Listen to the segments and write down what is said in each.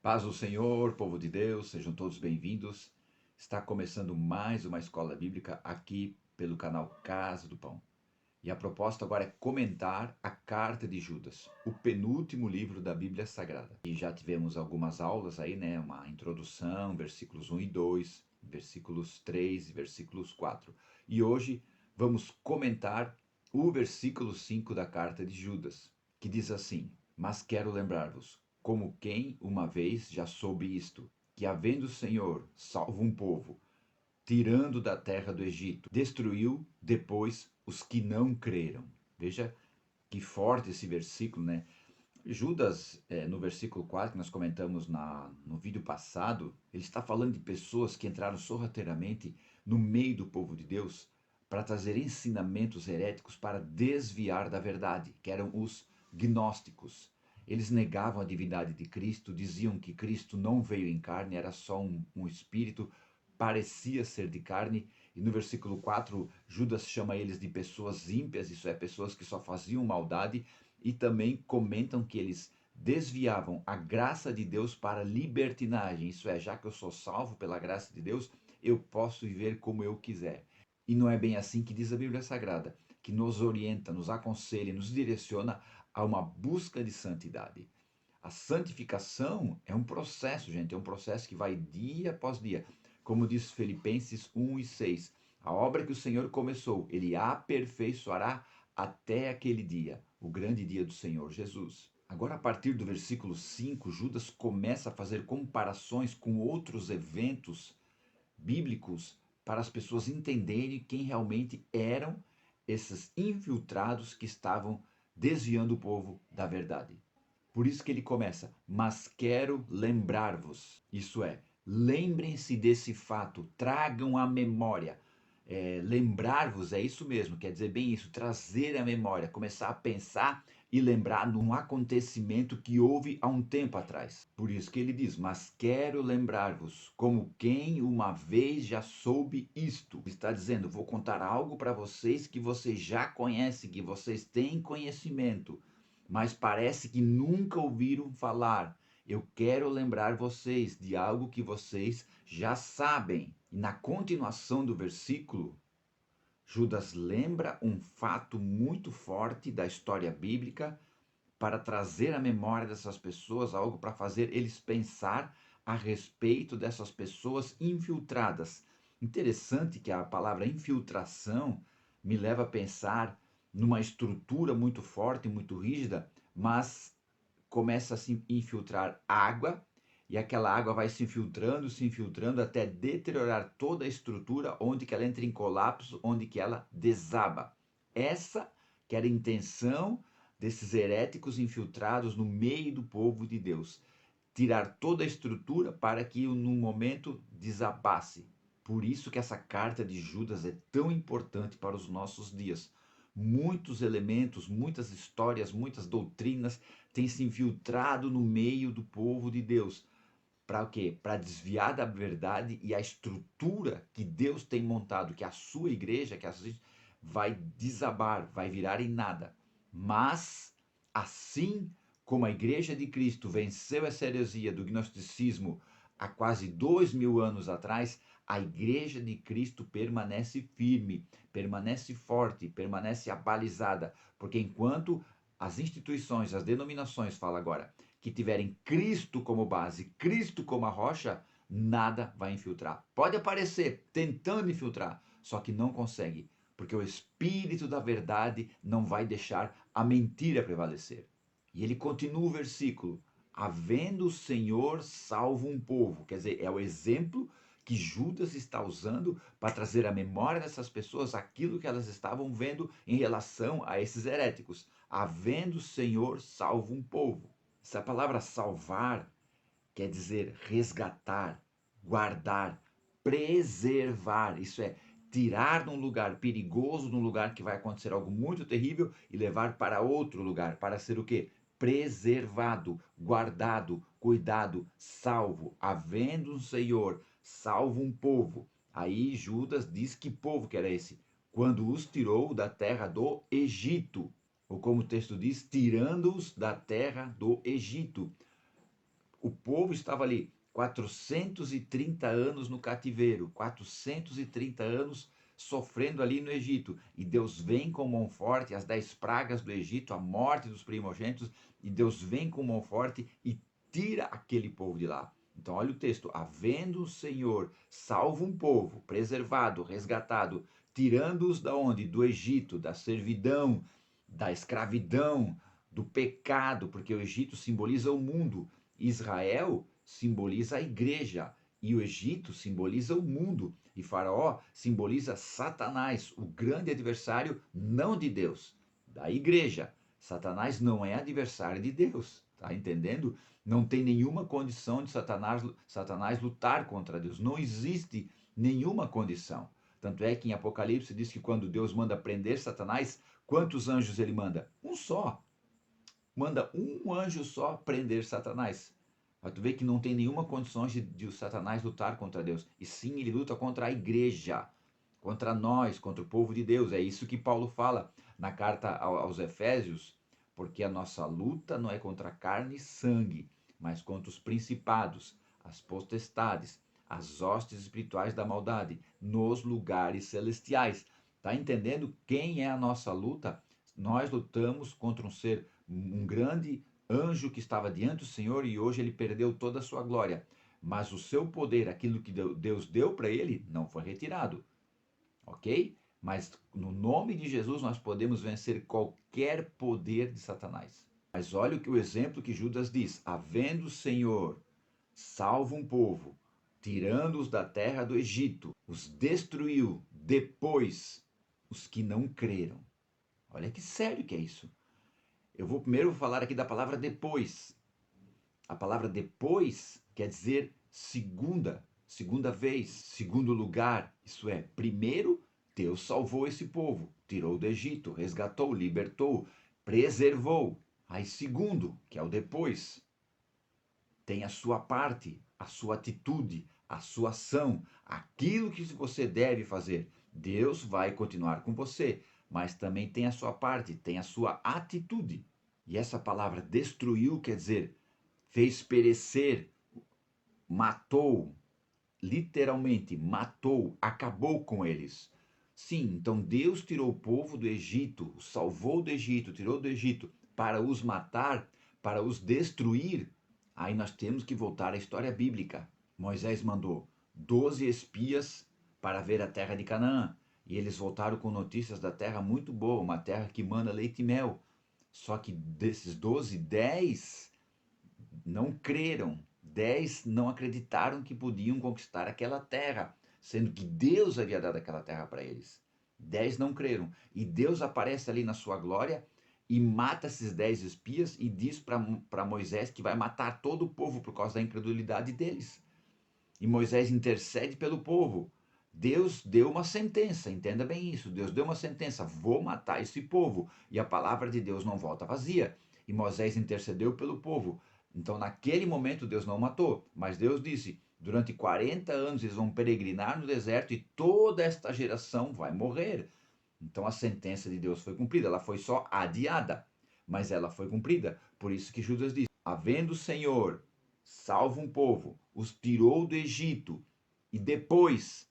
Paz do Senhor, povo de Deus, sejam todos bem-vindos. Está começando mais uma escola bíblica aqui pelo canal Casa do Pão. E a proposta agora é comentar a Carta de Judas, o penúltimo livro da Bíblia Sagrada. E já tivemos algumas aulas aí, né? Uma introdução, versículos 1 e 2, versículos 3 e versículos 4. E hoje vamos comentar o versículo 5 da Carta de Judas, que diz assim: Mas quero lembrar-vos, como quem uma vez já soube isto, que havendo o Senhor salvo um povo, tirando da terra do Egito, destruiu depois os que não creram. Veja que forte esse versículo, né? Judas, no versículo 4, que nós comentamos no vídeo passado, ele está falando de pessoas que entraram sorrateiramente no meio do povo de Deus para trazer ensinamentos heréticos para desviar da verdade, que eram os gnósticos. Eles negavam a divindade de Cristo, diziam que Cristo não veio em carne, era só um espírito, parecia ser de carne. E no versículo 4, Judas chama eles de pessoas ímpias, isso é, pessoas que só faziam maldade, e também comentam que eles desviavam a graça de Deus para libertinagem, isso é, já que eu sou salvo pela graça de Deus, eu posso viver como eu quiser. E não é bem assim que diz a Bíblia Sagrada, que nos orienta, nos aconselha, nos direciona a uma busca de santidade. A santificação é um processo, gente, é um processo que vai dia após dia. Como diz Filipenses 1 e 6, a obra que o Senhor começou, Ele aperfeiçoará até aquele dia, o grande dia do Senhor Jesus. Agora, a partir do versículo 5, Judas começa a fazer comparações com outros eventos bíblicos para as pessoas entenderem quem realmente eram esses infiltrados que estavam desviando o povo da verdade. Por isso que ele começa, mas quero lembrar-vos. Isso é, lembrem-se desse fato, tragam à memória. Lembrar-vos é isso mesmo, quer dizer bem isso, trazer à memória, começar a pensar e lembrar num acontecimento que houve há um tempo atrás. Por isso que ele diz, mas quero lembrar-vos, como quem uma vez já soube isto. Ele está dizendo, vou contar algo para vocês que vocês já conhecem, que vocês têm conhecimento, mas parece que nunca ouviram falar. Eu quero lembrar vocês de algo que vocês já sabem. E na continuação do versículo, Judas lembra um fato muito forte da história bíblica para trazer à memória dessas pessoas algo para fazer eles pensar a respeito dessas pessoas infiltradas. Interessante que a palavra infiltração me leva a pensar numa estrutura muito forte, muito rígida, mas começa a se infiltrar água e aquela água vai se infiltrando até deteriorar toda a estrutura, onde que ela entra em colapso, onde que ela desaba. Essa que era a intenção desses heréticos infiltrados no meio do povo de Deus. Tirar toda a estrutura para que num momento desabasse. Por isso que essa carta de Judas é tão importante para os nossos dias. Muitos elementos, muitas histórias, muitas doutrinas têm se infiltrado no meio do povo de Deus. Para o quê? Para desviar da verdade e a estrutura que Deus tem montado, que a sua igreja, que a sua, vai desabar, vai virar em nada. Mas, assim como a igreja de Cristo venceu essa heresia do gnosticismo há quase 2000 anos atrás, a igreja de Cristo permanece firme, permanece forte, permanece abalizada, porque enquanto as instituições, as denominações, fala agora, que tiverem Cristo como base, Cristo como a rocha, nada vai infiltrar. Pode aparecer tentando infiltrar, só que não consegue, porque o Espírito da verdade não vai deixar a mentira prevalecer. E ele continua o versículo, havendo o Senhor salvo um povo, quer dizer, é o exemplo que Judas está usando para trazer à memória dessas pessoas aquilo que elas estavam vendo em relação a esses heréticos. Havendo o Senhor salvo um povo. Essa palavra salvar quer dizer resgatar, guardar, preservar. Isso é, tirar de um lugar perigoso, de um lugar que vai acontecer algo muito terrível e levar para outro lugar, para ser o quê? Preservado, guardado, cuidado, salvo. Havendo um Senhor, salvo um povo. Aí Judas diz que povo que era esse? Quando os tirou da terra do Egito. Ou como o texto diz, tirando-os da terra do Egito. O povo estava ali 430 anos no cativeiro, 430 anos sofrendo ali no Egito. E Deus vem com mão forte, as 10 pragas do Egito, a morte dos primogênitos, e Deus vem com mão forte e tira aquele povo de lá. Então, olha o texto: havendo o Senhor salvo um povo, preservado, resgatado, tirando-os da onde? Do Egito, da servidão, da escravidão, do pecado, porque o Egito simboliza o mundo, Israel simboliza a igreja, e o Egito simboliza o mundo, e Faraó simboliza Satanás, o grande adversário não de Deus, da igreja. Satanás não é adversário de Deus, tá entendendo? Não tem nenhuma condição de Satanás lutar contra Deus. Não existe nenhuma condição. Tanto é que em Apocalipse diz que quando Deus manda prender Satanás, quantos anjos ele manda? Um só. Manda um anjo só prender Satanás. Mas tu vê que não tem nenhuma condição de o Satanás lutar contra Deus. E sim, ele luta contra a igreja, contra nós, contra o povo de Deus. É isso que Paulo fala na carta aos Efésios, porque a nossa luta não é contra carne e sangue, mas contra os principados, as potestades, as hostes espirituais da maldade, nos lugares celestiais. Tá entendendo quem é a nossa luta? Nós lutamos contra um grande anjo que estava diante do Senhor e hoje ele perdeu toda a sua glória. Mas o seu poder, aquilo que Deus deu para ele, não foi retirado. Ok? Mas no nome de Jesus nós podemos vencer qualquer poder de Satanás. Mas olha o exemplo que Judas diz: havendo o Senhor salvo um povo, tirando-os da terra do Egito, os destruiu depois os que não creram. Olha que sério que é isso. Eu vou primeiro falar aqui da palavra depois. A palavra depois quer dizer segunda vez, segundo lugar. Isso é, primeiro Deus salvou esse povo, tirou do Egito, resgatou, libertou, preservou. Aí segundo, que é o depois, tem a sua parte, a sua atitude, a sua ação, aquilo que você deve fazer. Deus vai continuar com você, mas também tem a sua parte, tem a sua atitude. E essa palavra destruiu quer dizer fez perecer, matou, literalmente matou, acabou com eles. Sim, então Deus tirou o povo do Egito, salvou do Egito, tirou do Egito para os matar, para os destruir. Aí nós temos que voltar à história bíblica. Moisés mandou 12 espias para ver a terra de Canaã. E eles voltaram com notícias da terra muito boa, uma terra que mana leite e mel. Só que desses 12, 10 não creram, 10 não acreditaram que podiam conquistar aquela terra, sendo que Deus havia dado aquela terra para eles. 10 não creram. E Deus aparece ali na sua glória e mata esses 10 espias e diz para Moisés que vai matar todo o povo por causa da incredulidade deles. E Moisés intercede pelo povo. Deus deu uma sentença, entenda bem isso. Deus deu uma sentença: vou matar esse povo. E a palavra de Deus não volta vazia. E Moisés intercedeu pelo povo. Então, naquele momento, Deus não matou. Mas Deus disse: durante 40 anos eles vão peregrinar no deserto e toda esta geração vai morrer. Então, a sentença de Deus foi cumprida. Ela foi só adiada, mas ela foi cumprida. Por isso que Judas disse: havendo o Senhor salvo um povo, os tirou do Egito e depois,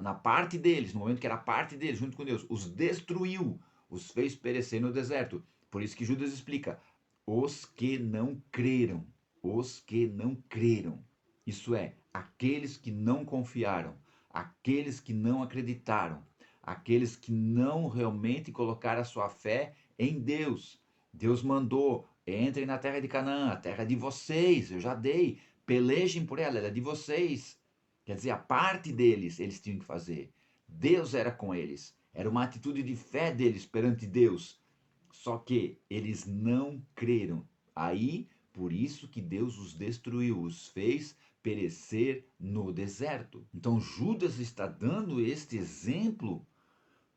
na parte deles, no momento que era parte deles, junto com Deus, os destruiu, os fez perecer no deserto. Por isso que Judas explica: os que não creram, os que não creram. Isso é, aqueles que não confiaram, aqueles que não acreditaram, aqueles que não realmente colocaram a sua fé em Deus. Deus mandou: entrem na terra de Canaã, a terra de vocês, eu já dei, pelejem por ela, ela é de vocês. Quer dizer, a parte deles eles tinham que fazer. Deus era com eles, era uma atitude de fé deles perante Deus. Só que eles não creram. Aí, por isso que Deus os destruiu, os fez perecer no deserto. Então Judas está dando este exemplo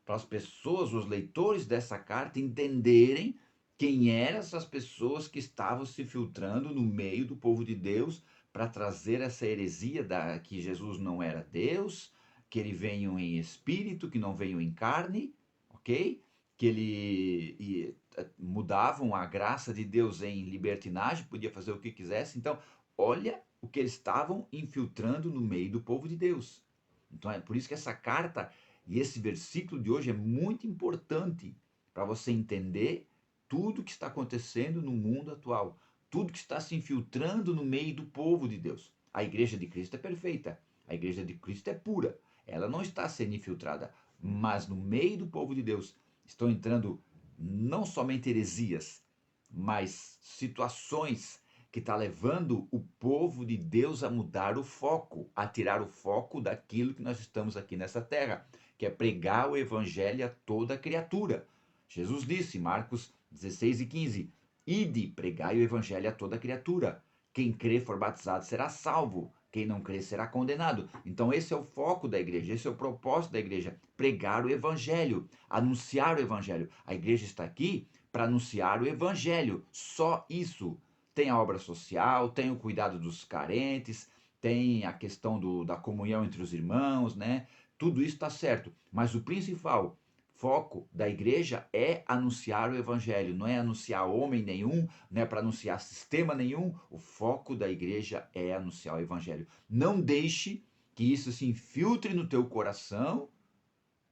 para as pessoas, os leitores dessa carta, entenderem quem eram essas pessoas que estavam se filtrando no meio do povo de Deus para trazer essa heresia que Jesus não era Deus, que ele veio em espírito, que não veio em carne, ok? Que ele mudavam a graça de Deus em libertinagem, podia fazer o que quisesse. Então, olha o que eles estavam infiltrando no meio do povo de Deus. Então, é por isso que essa carta e esse versículo de hoje é muito importante para você entender tudo que está acontecendo no mundo atual, tudo que está se infiltrando no meio do povo de Deus. A igreja de Cristo é perfeita, a igreja de Cristo é pura, ela não está sendo infiltrada, mas no meio do povo de Deus estão entrando não somente heresias, mas situações que está levando o povo de Deus a mudar o foco, a tirar o foco daquilo que nós estamos aqui nessa terra, que é pregar o evangelho a toda criatura. Jesus disse, Marcos 16:15, ide, pregai o evangelho a toda criatura. Quem crê for batizado será salvo, quem não crê será condenado. Então esse é o foco da igreja, esse é o propósito da igreja, pregar o evangelho, anunciar o evangelho. A igreja está aqui para anunciar o evangelho, só isso. Tem a obra social, tem o cuidado dos carentes, tem a questão da comunhão entre os irmãos, né? Tudo isso está certo, mas o principal foco da igreja é anunciar o evangelho, não é anunciar homem nenhum, não é para anunciar sistema nenhum. O foco da igreja é anunciar o evangelho. Não deixe que isso se infiltre no teu coração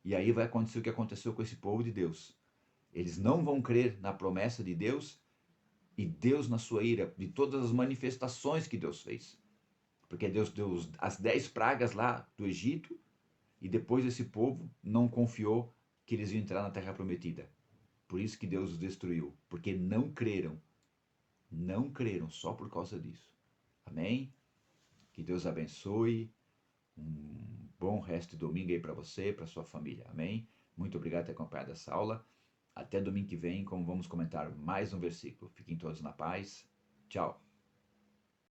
e aí vai acontecer o que aconteceu com esse povo de Deus. Eles não vão crer na promessa de Deus e Deus na sua ira, de todas as manifestações que Deus fez. Porque Deus deu as 10 pragas lá do Egito e depois esse povo não confiou que eles iam entrar na terra prometida. Por isso que Deus os destruiu, porque não creram. Não creram só por causa disso. Amém? Que Deus abençoe. Um bom resto de domingo aí para você, para sua família. Amém? Muito obrigado por ter acompanhado essa aula. Até domingo que vem, como vamos comentar mais um versículo. Fiquem todos na paz. Tchau.